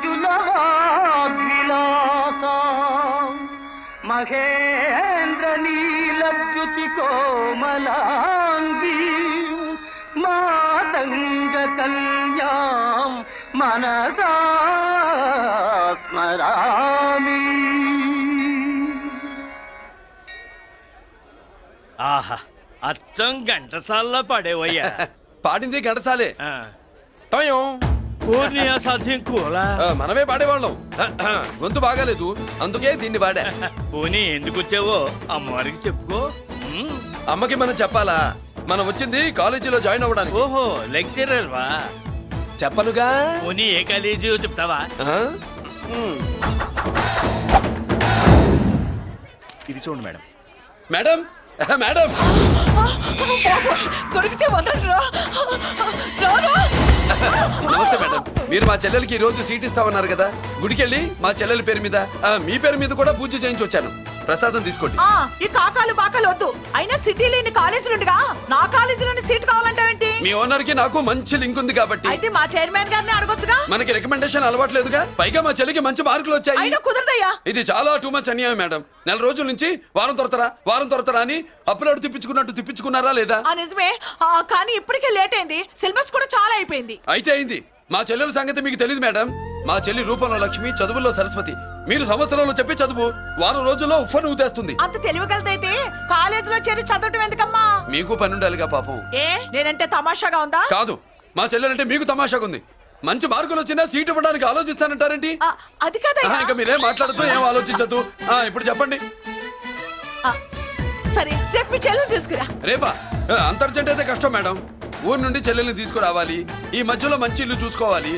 మంజుల వాగ్విలాసం మహేంద్ర నీలద్యుతి కోమలాంగి మాతంగ కళ్యాం మనసా స్మరామి. ఆహా, అచ్చం ఘంటసాల్లో పాడేవయ్యా. పాడింది ఘంటసాలే. పూర్ణి అసాధ్యం కూలా. మనమే పాడేవాళ్ళం. గొంతు బాగాలేదు, అందుకే దీన్ని పాడా. పోనీ ఎందుకు వచ్చావో అమ్మవారికి చెప్పుకో. అమ్మకి మనం చెప్పాలా? మనం వచ్చింది కాలేజీలో జాయిన్ అవ్వడానికి. ఓహో, లెక్చరర్ వా? చెప్పనుగా. పోనీ ఏ కాలేజీ చెప్తావా? ఇది చూడండి మేడం. మేడం మేడం దొరికితే వదలరా. నమస్తే మేడం. మీరు మా చెల్లెలకి ఈ రోజు సీట్ ఇస్తామన్నారు కదా, గుడికెళ్ళి మా చెల్లెల పేరు మీద మీ పేరు మీద కూడా పూజ చేయించి వచ్చాను. ప్రసాదం తీసుకోండి. ఈ కాకాలు బాకాలు వద్దు. అయినా సిటీలో ఇన్ని కాలేజీలుండగా నా కాలేజీలోని సీట్ కావాలంటావేంటి? మీ ఓనర్ కి నాకు మంచి లింక్ ఉంది కాబట్టి. అయితే మా చైర్మన్ గారిని అడగొచ్చుగా. మనకి రికమెండేషన్ అలవాట్లేదుగా. పైగా మా చెల్లికి మంచి మార్కులు వచ్చాయి. అయినా కుదరదయ్యా. ఇది చాలా టూ మచ్ అన్యాయం మేడం. నెల రోజుల నుంచి వారం తొరతరా అని అప్లోడ్ తిప్పించుకున్నట్టు తిప్పించుకున్నారా లేదా? నిజమే, కానీ ఇప్పటికే లేట్ అయింది. సిలబస్ కూడా చాలా అయిపోయింది. అయితే అయింది. మా చెల్లెల సంగతి మీకు తెలియదు మేడం. మా చెల్లి రూపంలో లక్ష్మి, చదువుల్లో సరస్వతి. మీరు సంవత్సరంలో చెప్పి చదువు వారం రోజుల్లో ఉఫ్ఫను ఊతేస్తుంది. అంత తెలివిగలదైతే కాలేజీలో చేరి చదవటం ఎందుకమ్మా? మీకు పని ఉండాలిగా పాపం. నేనంటే తమాషాగా ఉందా? కాదు, మా చెల్లెలంటే మీకు తమాషాగా ఉంది. మంచి మార్కులు వచ్చినా సీట్ ఇవ్వడానికి ఆలోచిస్తానంటారేంటి? అది కాదయ్యా. ఇంకా మీరేం మాట్లాడుతూ ఏం ఆలోచించద్దు. ఇప్పుడు చెప్పండి. సరే, రేపు మీ చెల్లెలు తీసుకురా. రేపా? అంత అర్జెంట్ అయితే కష్టం మేడం. ఊరు నుండి చెల్లెల్ని తీసుకురావాలి, ఈ మధ్యలో మంచి ఇల్లు చూసుకోవాలి.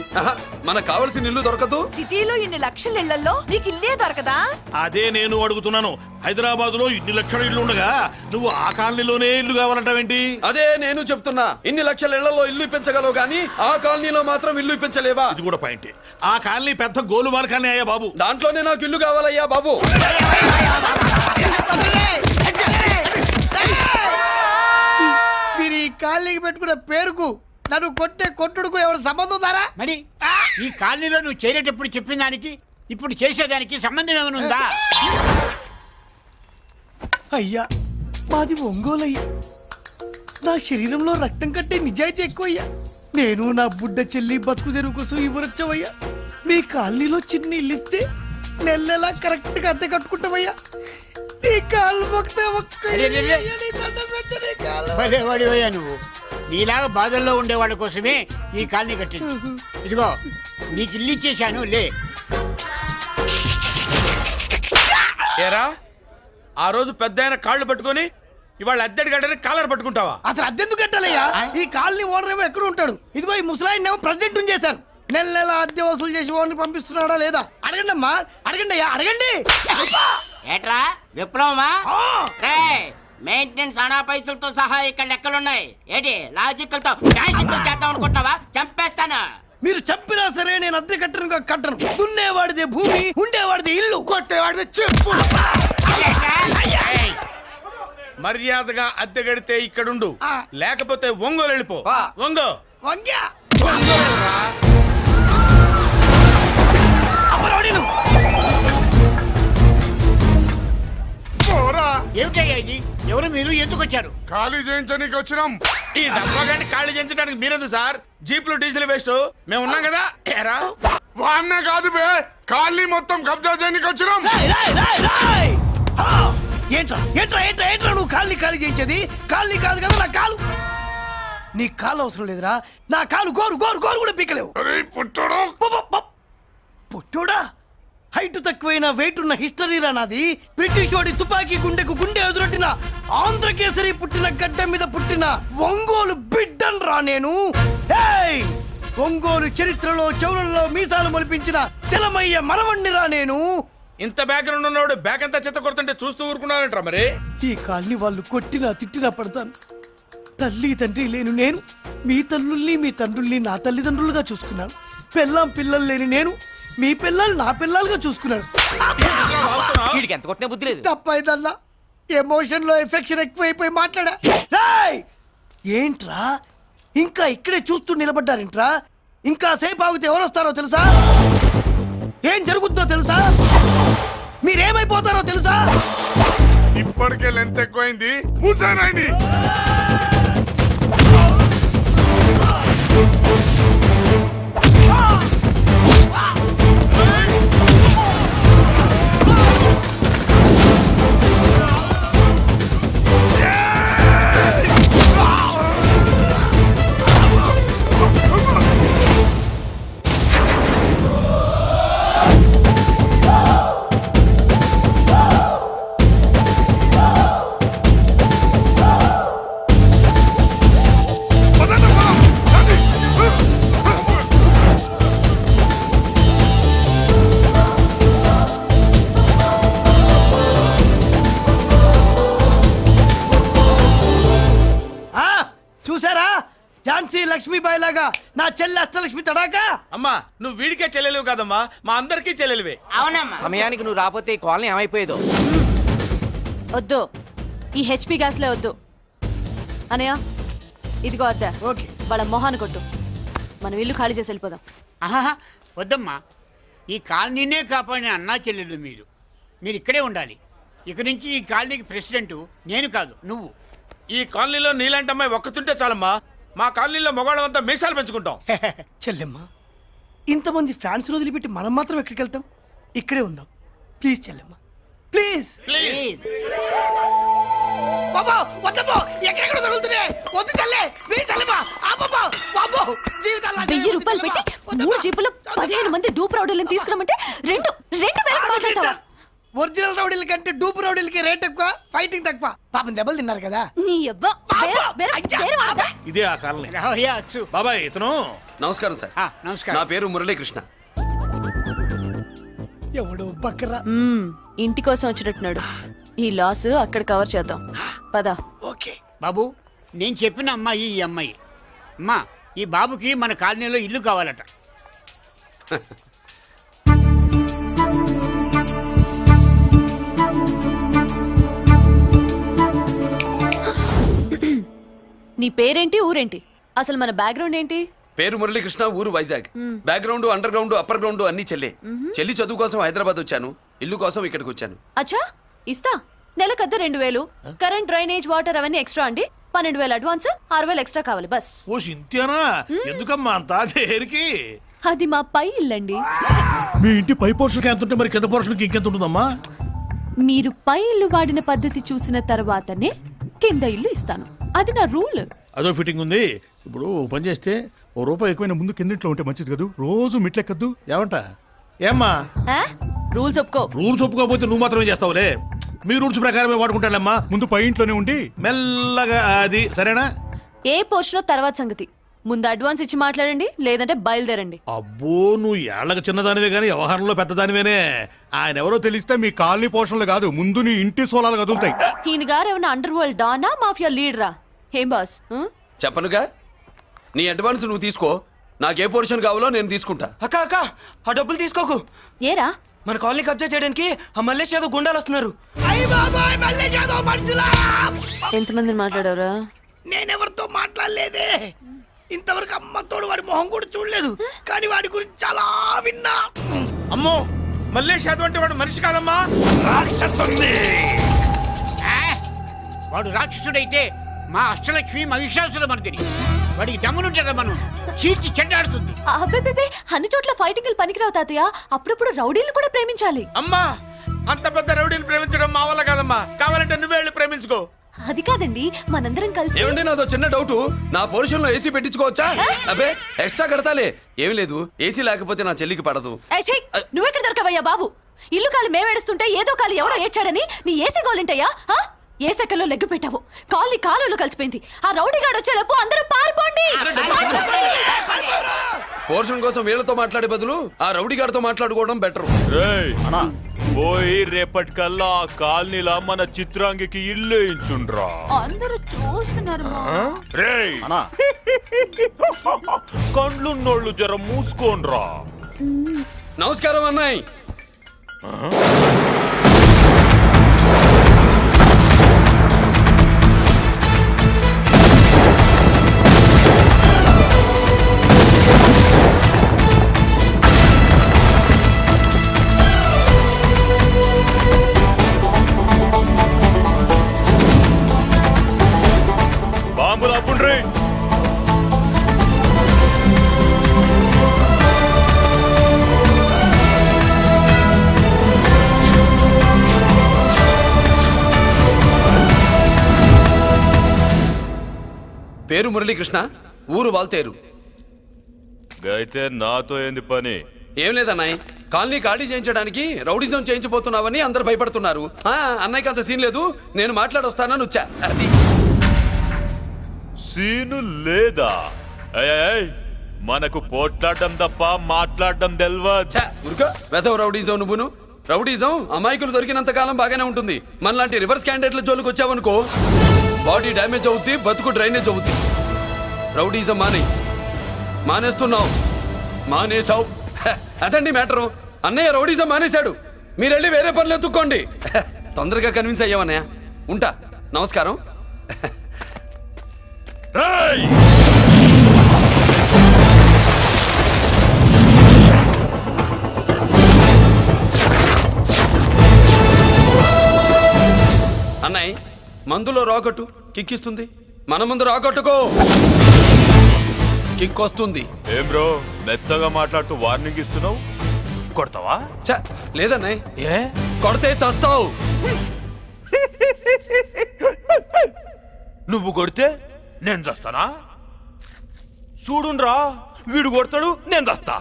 మనకు కావాల్సిన ఇల్లు దొరకదు. సిటీలో ఇన్ని లక్షల ఇళ్లలో నీకు ఇల్లే దొరకదా? అదే నేను అడుగుతున్నాను. హైదరాబాద్ లో ఇన్ని లక్షల ఇల్లు ఉండగా నువ్వు ఆ కాలనీలోనే ఇల్లు కావాలంటావేంటి? అదే నేను చెప్తున్నా. ఇన్ని లక్షల ఇళ్లలో ఇల్లు ఇప్పించగలవు గానీ ఆ కాలనీలో మాత్రం ఇల్లు ఇప్పించలేవా? ఇది కూడా పాయింట్. ఆ కాలనీ పెద్ద గోలుమాల కాలనీ అయ్యా బాబు. దాంట్లోనే నాకు ఇల్లు కావాలయ్యా బాబు. మీరు ఈ కాలనీకి పెట్టుకున్న పేరుకు నన్ను కొట్టే కొట్టుడుకు ఎవరు సంబంధం ఉందారా? మరి ఈ కాలనీలో నువ్వు చేరేటప్పుడు చెప్పిన దానికి ఇప్పుడు చేసేదానికి సంబంధం ఏమైనా ఉందా? అయ్యా, మాది ఒంగోలు అయ్యా. నా శరీరంలో రక్తం కట్టే నిజాయితీ ఎక్కువ అయ్యా. నేను నా బుడ్డ చెల్లి బతుకు తెరువు కోసం ఇవ్వరొచ్చావయ్యా. మీ కాలనీలో చిన్న ఇల్లు ఇస్తే నెలలా కరెక్ట్ గా అద్దె కట్టుకుంటామయ్యా. నీ కాలు భలేవాడివయ్యా నువ్వు. నీలాగా బాధల్లో ఉండేవాళ్ళ కోసమే ఈ కాలనీ కట్టింది. ఇదిగో నీకు ఇల్లు ఇచ్చేశాను, లే. ఏరా, ఆ రోజు పెద్ద కాళ్ళు పట్టుకొని ఇవాళ అద్దెడి గడ్డని కాలర్ పట్టుకుంటావా? అసలు అద్దెందుకు కట్టాలయ్యా? ఈ కాలనీ ఓనర్ ఏమో ఎక్కడ ఉంటాడు? ఇదిగో ఈ ముసలాయిన్ ఏమో ప్రెసిడెంట్ చేశారు. నెల అద్దె వసూలు చేసి ఓనర్ పంపిస్తున్నాడా లేదా అడగండి అమ్మా. అడగండి అయ్యా, అడగండి. ఏట్రా విప్లవమా? మెయింటెనెన్స్ అనా పైసలతో సహా ఇక్కడ లెక్కలున్నాయి. ఏంటి లాజికల్ తో చేద్దాం అనుకుంటున్నావా? చంపేస్తాను. మీరు చెప్పినా సరే నేను అద్దె కట్టను. దున్నేవాడిదే భూమి, ఉండేవాడిదే ఇల్లు, కొట్టేవాడిదే చెప్పు. మర్యాదగా అద్దె గడితే ఇక్కడుండు, లేకపోతే ఒంగోలు వెళ్ళిపో. ఒంగో వంగ్యా ఏమిటయ్యా ఇది? ఎవరు మీరు? ఎందుకు వచ్చారు? ఖాళీ చేయించడానికి వచ్చినాం. ఈ డబ్బా గంట ఖాళీ చేయించడానికి మీరెందు సార్? జీప్లు డీజిల్ వేస్ట్, మేము ఉన్నాం కదా. ఏరా వాన్న కాదు బే, ఖాళీ మొత్తం కబ్జా చేయడానికి వచ్చినాం. ఏంట్రా నువ్వు ఖాళీ చేయించేది? ఖాళీ కాదు కదా నా కాలు. నీ కాలు అవసరం లేదురా. నా కాలు గోరు కూడా పీకలేవు. పుట్టోడా, హైట్ తక్కువైన వెయిట్ ఉన్న హిస్టరీరా నాది. బ్రిటిష్ వాడి తుపాకీ గుండెకు గుండె ఎదురొట్టిన ఆంధ్రకేసరి పుట్టిన గడ్డ మీద పుట్టిన ఒంగోలు బిడ్డన్ రా నేను. ఒంగోలు చరిత్రలో చౌరల్లో మీసాలు మొలిపించిన చలమయ్య మనవణ్ణి రా నేను. ఇంత బ్యాక్గ్రౌండ్ ఉన్నవాడు బ్యాక్ అంతా చెత్త కొడుతుంటే చూస్తూ ఊరుకున్నారంట. మరి ఈ కాల్ని వాళ్ళు కొట్టినా తిట్టినా పడతాను. తల్లి తండ్రి లేను నేను మీ తల్లుల్ని మీ తండ్రుల్ని నా తల్లిదండ్రులుగా చూసుకున్నాను. పెళ్ళాం పిల్లలు లేని నేను మీ పిల్లలు నా పిల్లలుగా చూసుకున్నాడు. ఎంత కొట్టిన బుద్ధి లేదు. తప్పైదల్లా ఎమోషన్ లో ఎఫెక్షన్ ఎక్కువైపోయి మాట్లాడా. ఏంట్రా ఇంకా ఇక్కడే చూస్తూ నిలబడ్డారేంట్రా? ఇంకా సేపు ఆగితే ఎవరు వస్తారో తెలుసా? ఏం జరుగుద్దో తెలుసా? మీరేమైపోతారో తెలుసా? ఇప్పటికే లెంత్ ఎక్కువైంది. మూసానాయని ఆ, చూసారా? ఝాన్సీ లక్ష్మీబాయి లాగా నా చెల్లి అష్టలక్ష్మి తడాకా. అమ్మా నువ్వు వీడికే చెల్లెలివి కాదమ్మా, మా అందరికీ చెల్లెలివే. అవునమ్మా. సమయానికి నువ్వు రాకపోతే ఈ కాలనీ ఏమైపోయేదో. వద్దు, ఈ హెచ్పి గ్యాస్లే వద్దు. అనయ్య ఇదిగో అద్దా, ఓకే. వాళ్ళ మొహాన్ని కొట్టు. మనం ఇల్లు ఖాళీ చేసి వెళ్ళిపోదాం. ఆహా వద్దమ్మా, ఈ కాలనీనే కాపాడిన అన్నా చెల్లెలు మీరు. మీరు ఇక్కడే ఉండాలి. ఇక నుంచి ఈ కాలనీకి ప్రెసిడెంట్ నేను కాదు, నువ్వు. ఈ కాలనీలో నీలాంటి అమ్మాయి ఒక్కతుంటే చాలమ్మా. మా కాలనీలో మగవాళ్ళంతా మీసాలు పెంచుకుంటాం. చెల్లెమ్మ, ఇంతమంది ఫ్యాన్స్ వదిలిపెట్టి మనం మాత్రం ఎక్కడికి వెళ్తాం? ఇక్కడే ఉందాం ప్లీజ్ చెల్లెమ్మ, ప్లీజ్. ప్లీజ్. బాబా వద్దమ్మా, ఎక్కడెక్కడ తగులుతున్నాయి. వద్దు చెల్లె, ప్లీజ్ చెల్లెమ్మ. ఆపమ్మా, బాబో, జీవితాలు 1000 రూపాయలు పెట్టి 3 జీపులు 15 మంది డూప్ రౌడీలను తీసుకురమంటే 2,000 మాట్లాడతావా? ఒరిజినల్ రౌడీల కంటే డూప్ రౌడీలకి రేట్ ఎక్కువ, ఫైటింగ్ తక్కువ. పాపం దెబ్బలు తిన్నారు కదా. నీ అబ్బా వేరే వాడదా? ఇదే ఆ కాలనీ. రావయ్యా అచ్చు. బాబాయ్ ఇతను నమస్కారం సార్. నమస్కారం. నా పేరు మురళీకృష్ణ. ఎవడు బక్కరా. ఇంటి కోసం వచ్చినట్టున్నాడు. ఈ లాస్ అక్కడ కవర్ చేద్దాం పద. ఓకే బాబు, నేను చెప్పిన అమ్మాయి ఈ అమ్మాయి. అమ్మా, ఈ బాబుకి మన కాలనీలో ఇల్లు కావాలట. నీ పేరేంటి, ఊరేంటి, అసలు మన బ్యాక్గ్రౌండ్ ఏంటి? పేరు మురళీకృష్ణ, ఊరు Vizag. Background, under ground, upper ground అన్ని చెల్లి. చెల్లి చదువు కోసం హైదరాబాద్ వచ్చాను, ఇల్లు కోసం ఇక్కడికి వచ్చాను. అచ్చా, ఇస్తా. నెలకద్ద 2000, కరెంట్, డ్రైనేజ్, వాటర్ అవన్నీ ఎక్స్ట్రా అండి. 12,000 అడ్వాన్స్, 6,000 ఎక్స్ట్రా కావాలి బస్. ఓ సింత్యానా, ఎందుకమ్మా అంతా దేనికి? అది మా పై ఇల్లండి. మీ ఇంటి పై పోర్షన్కి ఎంత ఉంటే మరి కింద పోర్షన్కి ఇంకెంత ఉంటుందమ్మా? మీరు పై ఇల్లు వాడిన పద్ధతి చూసిన తర్వాతనే కింద ఇల్లు ఇస్తాను. అది నా రూల్. అదో ఫిట్టింగ్ ఉంది. ఇప్పుడు ఓ పని చేస్తే ₹1 ఎక్కువైనా ముందు కిందింట్లో ఉంటే మంచిది కదూ. రోజు మిట్లెక్కద్దు ఏమంట? ఏమ్మా రూల్స్ ఒప్పుకో. రూల్స్ ఒప్పుకోకపోతే నువ్వు మాత్రమే చేస్తావులే. మీ రూల్స్ ప్రకారమే వాడుకుంటానమ్మా. ముందు పై ఇంట్లోనే ఉండి మెల్లగా అది సరేనా? ఏ పోర్షన్ తర్వాత సంగతి. ముందు అడ్వాన్స్ ఇచ్చి మాట్లాడండి, లేదంటే బయలుదేరండి. అబ్బో, నువ్వు ఏళ్ళకి చిన్నదానివే కానీ వ్యవహారంలో పెద్దదానివేనే. ఆయన ఎవరో తెలిస్తే మీ కాలనీ పోషణలు కాదు, ముందు నీ ఇంటి సోలాలు కదులుతాయి. ఈయన గారు ఏమన్నా అండర్ వరల్డ్ డానా, మాఫియా లీడరా? ఏం బాస్? చెప్పనుగా, నీ అడ్వాన్స్ నువ్వు తీసుకో. నాకే పోర్షన్ కావాలో నేను తీసుకుంటా. అక్క అక్క, ఆ డబ్బులు తీసుకోకు. ఏరా? మన కాలనీ కబ్జా చేయడానికి ఆ మల్లేష్ యాదవ్ గుండాలు వస్తున్నారు. అయ్య బాబాయ్, మళ్ళీ చదువు మనుషులా. ఎంతమందిని మాట్లాడారా? నేనెవరితో మాట్లాడలేదే. ఇంతవరకు అమ్మతోడు వాడి మొహం కూడా చూడలేదు, కానీ వాడి గురించి చాలా విన్నా. అమ్మో, మల్లేష్ యాదవ్ అంటే వాడు మనిషి కాదమ్మా, రాక్షసుని. వాడు రాక్షసుడైతే మా అష్టలక్ష్మి మహిషాసుల మర్దిని. వాడికి దమ్మునుంటారా మనం చీల్చి చెడ్డాడుతుంది. అబ్బే, అన్ని చోట్ల ఫైటింగ్ పనికిరావు తాతయ్య. అప్పుడప్పుడు రౌడీలు కూడా ప్రేమించాలి. అమ్మా, అంత పెద్ద రౌడీని ప్రేమించడం మా వల్ల కాదమ్మా. కావాలంటే నువ్వే వెళ్ళి ప్రేమించుకో. అది కాదండి, మనందరం కలిసి. ఏమండి, నాదో చిన్న డౌట్. నా పోర్షన్ లో ఏసీ పెట్టించుకోవచ్చా? అబ్బే, ఎక్స్ట్రా కడతాలే. ఏమి లేదు, ఏసీ లేకపోతే నా చెల్లికి పడదు. నువ్వెక్కడ దొరకవయ్యా బాబు? ఇల్లు కాలు మేమేడుస్తుంటే ఏదో కాలు ఎవరో ఏడ్చాడని నీ ఏసీ గోలింటయ్యా? ఏ సెకల్లో లెగ్గు పెట్టావు? కాలి కాలులో కలిసిపోయింది. ఆ రౌడీ గాడు వచ్చేలోపు అందరూ పారిపోండి. పోర్షన్ కోసం వీళ్ళతో మాట్లాడే బదులు ఆ రౌడీ గారితో మాట్లాడుకోవడం బెటర్. పోయి రేపటికల్లా ఆ కాలనీలా మన చిత్రాంగికి ఇల్లు ఇచ్చుండ్రా. అందరూ చూస్తున్నారు. రేయ్ కండ్లున్నోళ్ళు జర మూసుకోండ్రా. నమస్కారం అన్నాయ్. రేయ్. పేరు మురళీకృష్ణ, ఊరు వాల్తేరు. అయితే నాతో ఏంది పని? ఏం లేదన్నాయ్, కాలనీ ఖాళీ చేయించడానికి రౌడిజం చేయించబోతున్నావని అందరు భయపడుతున్నారు. అన్నయ్యకి అంత సీన్ లేదు, నేను మాట్లాడొస్తానని వచ్చా. అది సీను లేదా? ఏయ్, ఏయ్, మనకు పోట్లాడడం తప్ప మాట్లాడడం తెల్వా. ఉరుక వెధవ రౌడీజం నువ్వును. రౌడీజం అమాయకులు దొరికినంత కాలం బాగానే ఉంటుంది. మనలాంటి రివర్స్ క్యాండిడేట్ల జోలికి వచ్చావనుకో బాడీ డ్యామేజ్ అవుద్ది, బతుకు డ్రైనేజ్ అవుద్ది. రౌడీజం మానేస్తున్నావు, మానేసావు. అదండి మ్యాటరు. అన్నయ్య రౌడీజం మానేశాడు, మీరెళ్ళి వేరే పనులు ఎత్తుక్కోండి. తొందరగా కన్విన్స్ అయ్యావన్నయ్య. ఉంటా, నమస్కారం. రేయ్! అన్నయ్య మందులో రాకట్టు కిక్కిస్తుంది, మన ముందు రాకట్టుకో కిక్ వస్తుంది. ఏం బ్రో మెత్తగా మాట్లాడుతూ వార్నింగ్ ఇస్తున్నావు? కొడతావా? లేదన్నయ్య, ఏ కొడితే చస్తావు. నువ్వు కొడితే నేను చస్తానా? చూడుండ్రా, వీడు కొడతాడు, నేను చస్తా.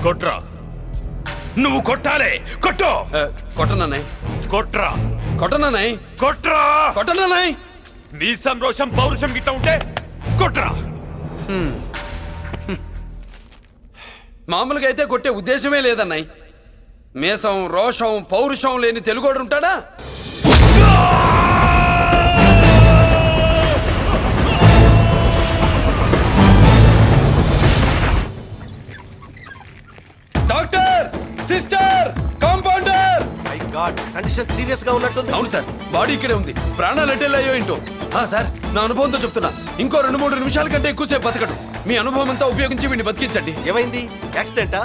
కొట్రా, నువ్వు కొట్టాలి. కొట్టు. కొట్టనన్నయ్య, కొట్రా, కొట్టనన్నయ్య, కొట్రా, కొట్టనన్నయ్య. నీ సంరోషం పౌరుషం గిట్ట ఉంటే కొట్రా. మామూలుగా అయితే కొట్టే ఉద్దేశమే లేదన్నయ్య. మేషం, రోషం, పౌరుషం లేని తెలుగోడు ఉంటాడా? Doctor, sister, compounder. Condition serious గా ఉన్నట్టుంది. అవును సార్, బాడీ ఇక్కడే ఉంది, ప్రాణాలు ఎట్టేలాయో ఏంటో. సార్, నా అనుభవంతో చెప్తున్నా, ఇంకో 2-3 నిమిషాల కంటే ఎక్కువసేపు బతకడు. మీ అనుభవం అంతా ఉపయోగించి వీడిని బతికించండి. ఏమైంది? యాక్సిడెంటా?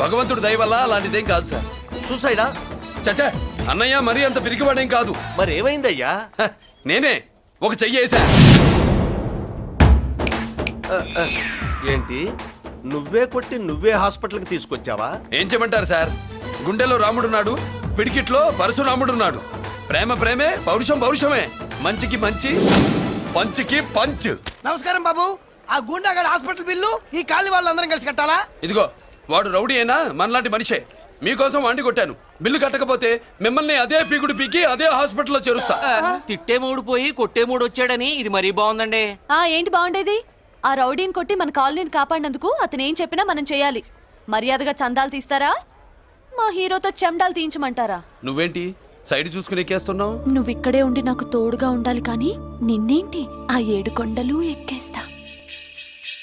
భగవంతుడు దయ వల్ల అలాంటిదేం కాదు సార్. సూసైడా? చచ్చా, అన్నయ్య మరీ అంత పిరికివాడేం కాదు. మరి ఏమైందయ్యా? నేనే ఒక చెయ్యి వేసా. ఏంటి, నువ్వే కొట్టి నువ్వే హాస్పిటల్కి తీసుకొచ్చావా? ఏం చేయమంటారు సార్, గుండెలో రాముడున్నాడు, పిడికిట్లో పరశురాముడున్నాడు. ప్రేమ ప్రేమే, పౌరుషం పౌరుషమే. మంచికి మంచి, పంచికి పంచ్. నమస్కారం బాబు. ఆ గుండాగడ్ హాస్పిటల్ బిల్లు ఈ కాలి వాళ్ళందరం కలిసి కట్టాలా? ఇదిగో, వాడు రౌడీ అయినా మనలాంటి మనిషే. మీకోసం వండి కొట్టాను. బిల్లు కట్టకపోతే మిమ్మల్ని అదే పీకుడు పీకి అదే హాస్పిటల్లో చేరుస్తా. తిట్టే మూడు పోయి కొట్టే మూడు వచ్చాడని ఇది మరీ బాగుందండి. ఏంటి బాగుండేది? ఆ రౌడీని కొట్టి మన కాలనీని కాపాడినందుకు అతను ఏం చెప్పినా మనం చేయాలి. మర్యాదగా చందాలు తీస్తారా, మా హీరోతో చెండాలు తీయించమంటారా? నువ్వేంటి సైడ్ చూసుకుని ఎక్కేస్తున్నావు? నువ్విక్కడే ఉండి నాకు తోడుగా ఉండాలి, కానీ నిన్నేంటి ఆ 7 కొండలు ఎక్కేస్తా.